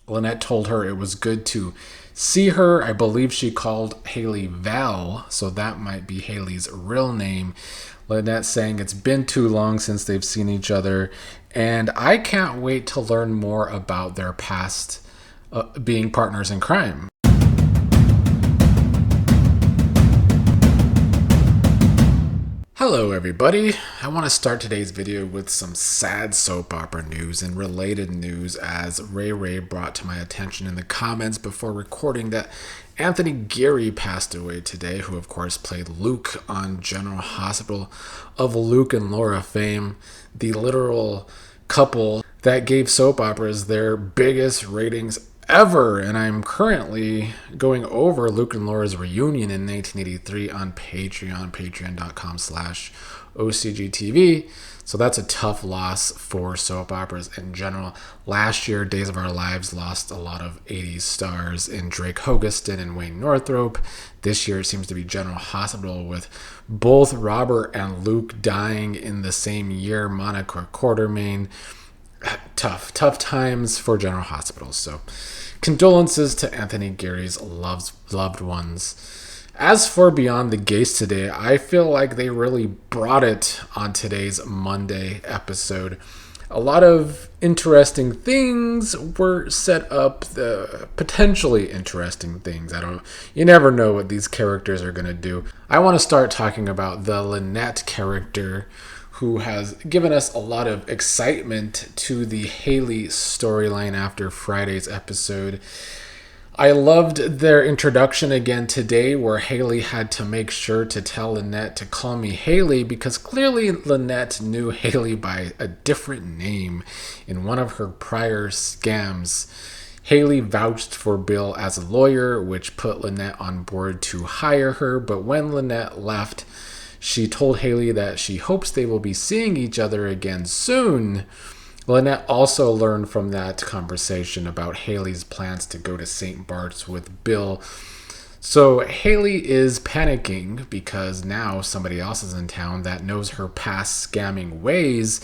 Lynette told her it was good to see her. I believe she called Hayley Val, so that might be Hayley's real name. Lynette saying it's been too long since they've seen each other, and I can't wait to learn more about their past being partners in crime. Hello everybody, I want to start today's video with some sad soap opera news and related news, as Ray brought to my attention in the comments before recording that Anthony Geary passed away today, who of course played Luke on General Hospital. Of Luke and Laura fame, the literal couple that gave soap operas their biggest ratings ever. And I'm currently going over Luke and Laura's reunion in 1983 on patreon.com/OCGTV. So that's a tough loss for soap operas in general. Last year, Days of Our Lives lost a lot of 80s stars in Drake Hogestyn and Wayne Northrope. This year it seems to be General Hospital, with both Robert and Luke dying in the same year. Monica Quartermain. Tough times for General Hospital. So condolences to Anthony Geary's loved ones. As for Beyond the Gates today, I feel like they really brought it on today's Monday episode. A lot of interesting things were set up, potentially interesting things. You never know what these characters are going to do. I want to start talking about the Lynette character, who has given us a lot of excitement to the Hayley storyline after Friday's episode. I loved their introduction again today, where Hayley had to make sure to tell Lynette to call me Hayley, because clearly Lynette knew Hayley by a different name in one of her prior scams. Hayley vouched for Bill as a lawyer, which put Lynette on board to hire her, but when Lynette left, she told Hayley that she hopes they will be seeing each other again soon. Lynette also learned from that conversation about Hayley's plans to go to St. Bart's with Bill. So Hayley is panicking because now somebody else is in town that knows her past scamming ways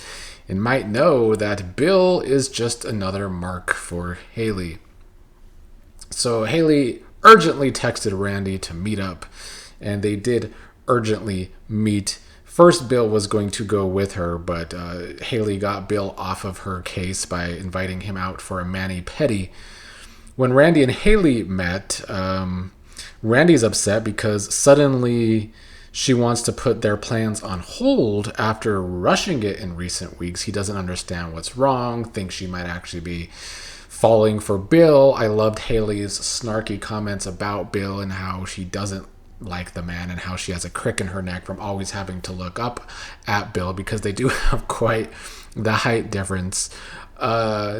and might know that Bill is just another mark for Hayley. So Hayley urgently texted Randy to meet up, and they did urgently meet. First, Bill was going to go with her, but Hayley got Bill off of her case by inviting him out for a mani-pedi. When Randy and Hayley met, Randy's upset because suddenly she wants to put their plans on hold after rushing it in recent weeks. He doesn't understand what's wrong, thinks she might actually be falling for Bill. I loved Hayley's snarky comments about Bill and how she doesn't like the man and how she has a crick in her neck from always having to look up at Bill, because they do have quite the height difference.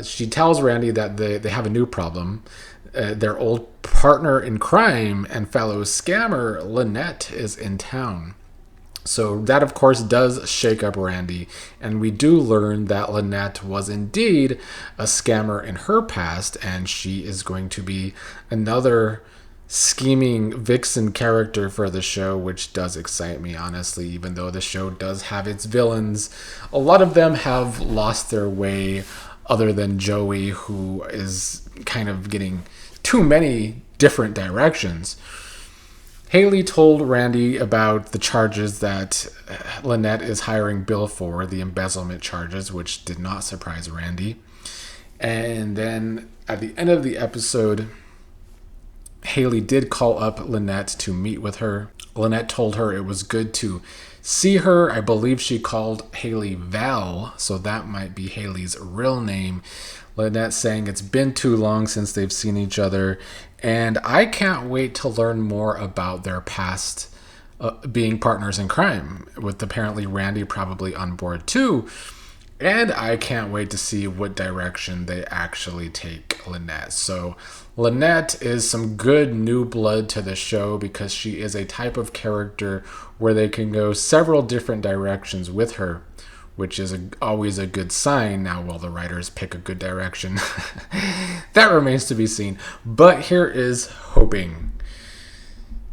She tells Randy that they have a new problem. Their old partner in crime and fellow scammer Lynette is in town. So that, of course, does shake up Randy, and we do learn that Lynette was indeed a scammer in her past, and she is going to be another scheming vixen character for the show, which does excite me, honestly. Even though the show does have its villains, a lot of them have lost their way, other than Joey, who is kind of getting too many different directions. Hayley told Randy about the charges that Lynette is hiring Bill for, the embezzlement charges, which did not surprise Randy. And then at the end of the episode, Hayley did call up Lynette to meet with her. Lynette told her it was good to see her. I believe she called Hayley Val, so that might be Hayley's real name. Lynette saying it's been too long since they've seen each other, and I can't wait to learn more about their past being partners in crime, with apparently Randy probably on board too. And I can't wait to see what direction they actually take Lynette. So Lynette is some good new blood to the show, because she is a type of character where they can go several different directions with her, which is always a good sign. Now, will the writers pick a good direction? That remains to be seen. But here is hoping.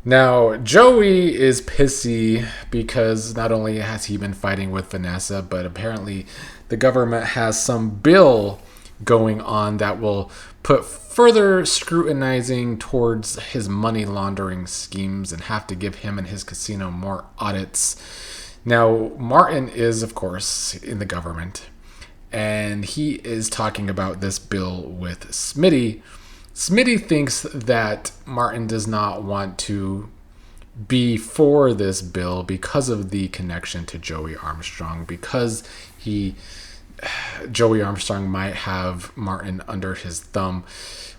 Now, Joey is pissy because not only has he been fighting with Vanessa, but apparently the government has some bill going on that will put further scrutinizing towards his money laundering schemes and have to give him and his casino more audits. Now, Martin is, of course, in the government, and he is talking about this bill with Smitty. Smitty thinks that Martin does not want to be for this bill because of the connection to Joey Armstrong, because Joey Armstrong might have Martin under his thumb.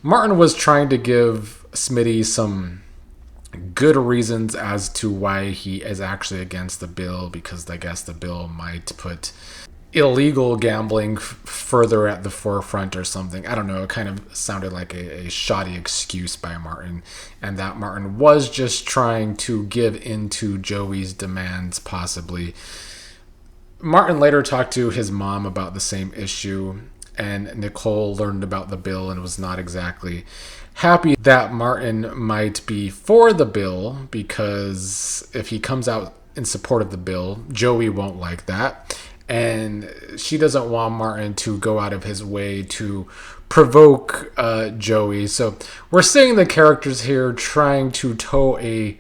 Martin was trying to give Smitty some good reasons as to why he is actually against the bill, because I guess the bill might put illegal gambling further at the forefront or something. I don't know. It kind of sounded like a shoddy excuse by Martin, and that Martin was just trying to give into Joey's demands, possibly. Martin later talked to his mom about the same issue, and Nicole learned about the bill and was not exactly happy that Martin might be for the bill, because if he comes out in support of the bill, Joey won't like that. And she doesn't want Martin to go out of his way to provoke Joey. So we're seeing the characters here trying to toe a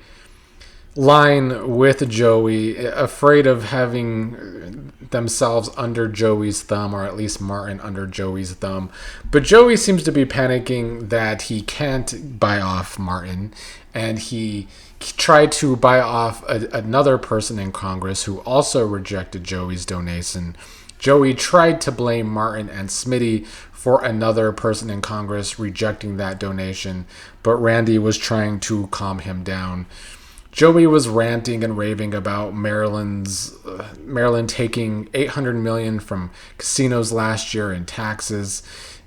line with Joey, afraid of having themselves under Joey's thumb, or at least Martin under Joey's thumb. But Joey seems to be panicking that he can't buy off Martin, and he tried to buy off another person in Congress who also rejected Joey's donation. Joey tried to blame Martin and Smitty for another person in Congress rejecting that donation, but Randy was trying to calm him down. Joey was ranting and raving about Maryland taking $800 million from casinos last year in taxes.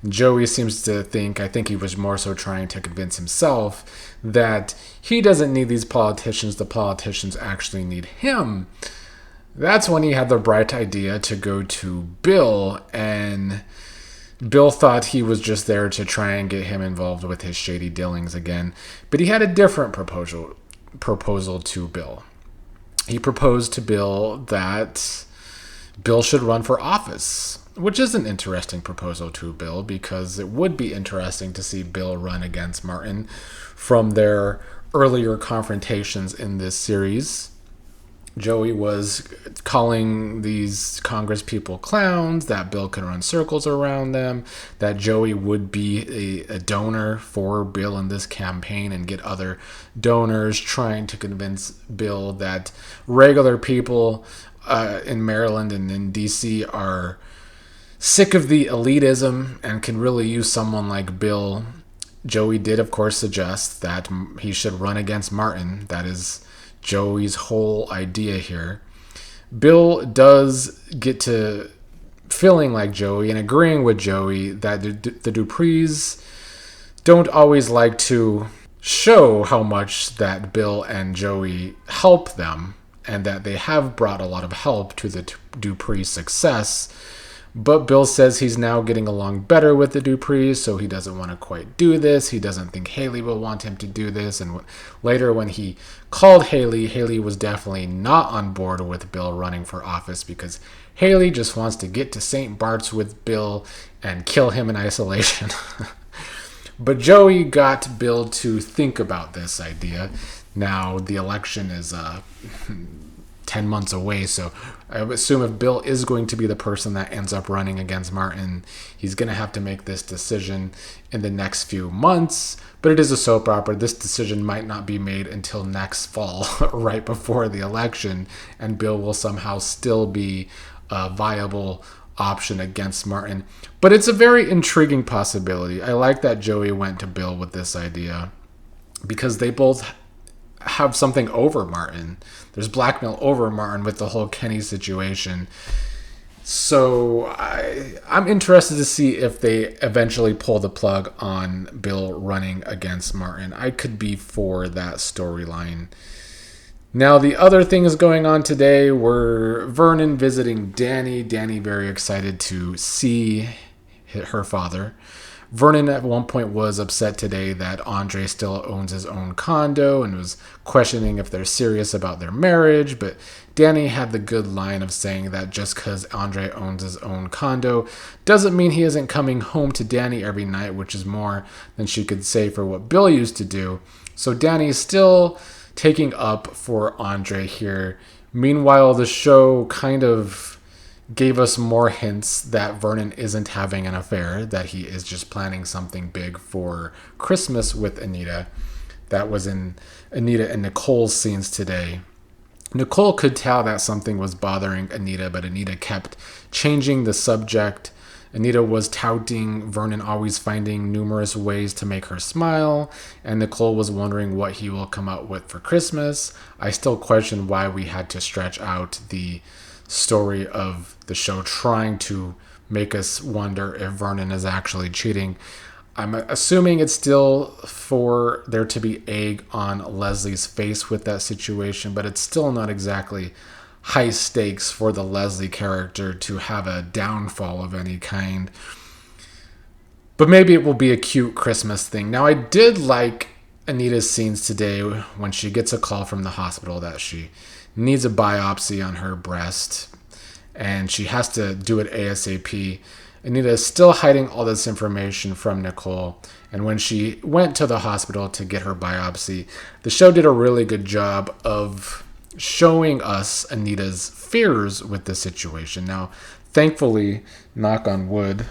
Joey seems to think, I think he was more so trying to convince himself that he doesn't need these politicians, the politicians actually need him. That's when he had the bright idea to go to Bill, and Bill thought he was just there to try and get him involved with his shady dealings again. But he had a different proposal to Bill. He proposed to Bill that Bill should run for office, which is an interesting proposal to Bill, because it would be interesting to see Bill run against Martin from their earlier confrontations in this series. Joey was calling these Congress people clowns, that Bill could run circles around them, that Joey would be a donor for Bill in this campaign and get other donors, trying to convince Bill that regular people in Maryland and in D.C. are sick of the elitism and can really use someone like Bill. Joey did, of course, suggest that he should run against Martin. That is Joey's whole idea here. Bill does get to feeling like Joey and agreeing with Joey that the Duprees don't always like to show how much that Bill and Joey help them, and that they have brought a lot of help to the Dupree's success. But Bill says he's now getting along better with the Duprees, so he doesn't want to quite do this. He doesn't think Hayley will want him to do this. And later when he called Hayley, Hayley was definitely not on board with Bill running for office, because Hayley just wants to get to St. Bart's with Bill and kill him in isolation. But Joey got Bill to think about this idea. Now, the election is 10 months away, so I assume if Bill is going to be the person that ends up running against Martin, he's going to have to make this decision in the next few months. But it is a soap opera. This decision might not be made until next fall, right before the election, and Bill will somehow still be a viable option against Martin. But it's a very intriguing possibility. I like that Joey went to Bill with this idea, because they both have something over Martin. There's blackmail over Martin with the whole Kenny situation. So I'm interested to see if they eventually pull the plug on Bill running against Martin. I could be for that storyline. Now, the other things going on today were Vernon visiting Danny. Danny very excited to see her father. Vernon at one point was upset today that Andre still owns his own condo and was questioning if they're serious about their marriage, but Danny had the good line of saying that just because Andre owns his own condo doesn't mean he isn't coming home to Danny every night, which is more than she could say for what Bill used to do. So Danny's still taking up for Andre here. Meanwhile, the show kind of gave us more hints that Vernon isn't having an affair, that he is just planning something big for Christmas with Anita. That was in Anita and Nicole's scenes today. Nicole could tell that something was bothering Anita, but Anita kept changing the subject. Anita was touting Vernon always finding numerous ways to make her smile, and Nicole was wondering what he will come out with for Christmas. I still question why we had to stretch out the story of the show trying to make us wonder if Vernon is actually cheating. I'm assuming it's still for there to be egg on Leslie's face with that situation, but it's still not exactly high stakes for the Leslie character to have a downfall of any kind. But maybe it will be a cute Christmas thing. Now, I did like Anita's scenes today when she gets a call from the hospital that she needs a biopsy on her breast and she has to do it ASAP. Anita is still hiding all this information from Nicole, and when she went to the hospital to get her biopsy, the show did a really good job of showing us Anita's fears with the situation. Now, thankfully, knock on wood,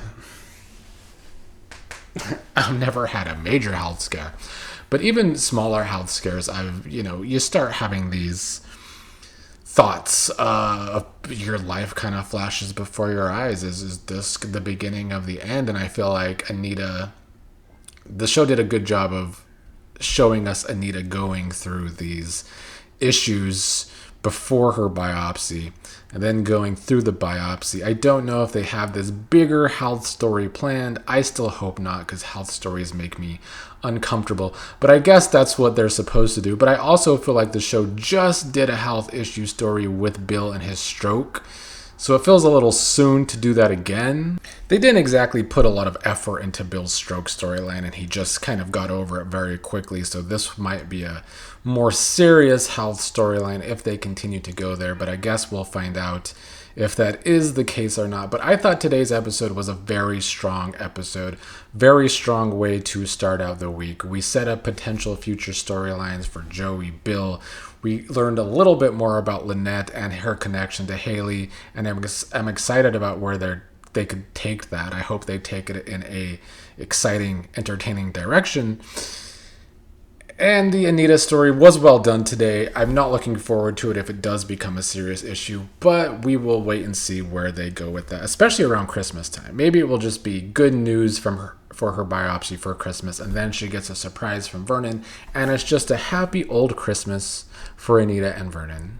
I've never had a major health scare, but even smaller health scares, you start having these thoughts of your life kind of flashes before your eyes. Is this the beginning of the end? And I feel like Anita, the show did a good job of showing us Anita going through these issues before her biopsy and then going through the biopsy. I don't know if they have this bigger health story planned. I still hope not, because health stories make me uncomfortable. But I guess that's what they're supposed to do. But I also feel like the show just did a health issue story with Bill and his stroke. So it feels a little soon to do that again. They didn't exactly put a lot of effort into Bill's stroke storyline, and he just kind of got over it very quickly. So this might be a more serious health storyline if they continue to go there. But I guess we'll find out if that is the case or not. But I thought today's episode was a very strong episode. Very strong way to start out the week. We set up potential future storylines for Joey, Bill. We learned a little bit more about Lynette and her connection to Hayley, and I'm excited about where they could take that. I hope they take it in a exciting, entertaining direction. And the Anita story was well done today. I'm not looking forward to it if it does become a serious issue, but we will wait and see where they go with that, especially around Christmas time. Maybe it will just be good news for her biopsy for Christmas, and then she gets a surprise from Vernon, and it's just a happy old Christmas for Anita and Vernon.